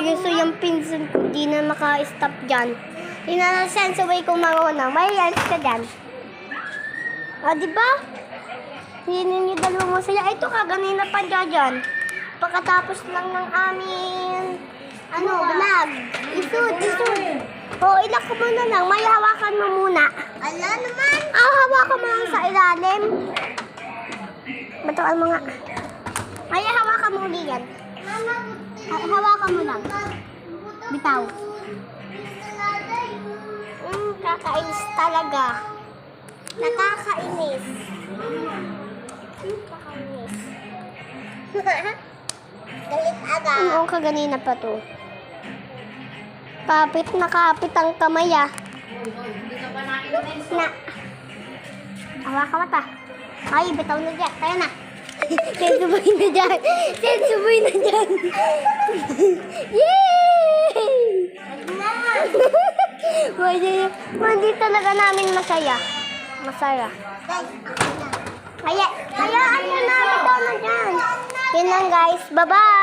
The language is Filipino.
gusto yung pinsan ko, di na maka-stop dyan. Inasense away kung marunong. May yans ka dyan. O, diba? Hindi niyo dalawa mo sila. Ito ka, ganina pa dyan. Pagkatapos lang ng aming, vlog. Isud. O, ilak ko muna lang. May hawakan mo muna. Ala naman. Hawakan mo lang sa ilalim. Batuan mo nga. Ay, hawakan mo ulit yan. Hawakan mo lang. Bitaw. Kakainis talaga. Nakakainis. Kakainis. Galit aga. Oo, kaganina pa to. Kapit na kapit ang kamay ah. Na. Hawakan mo ta. Ay, bitaw na dyan. Kaya na. Sensubay na dyan. Yay! Hindi talaga namin masaya. Hayaan mo na. Bitaw na dyan. Yun lang guys. Bye-bye.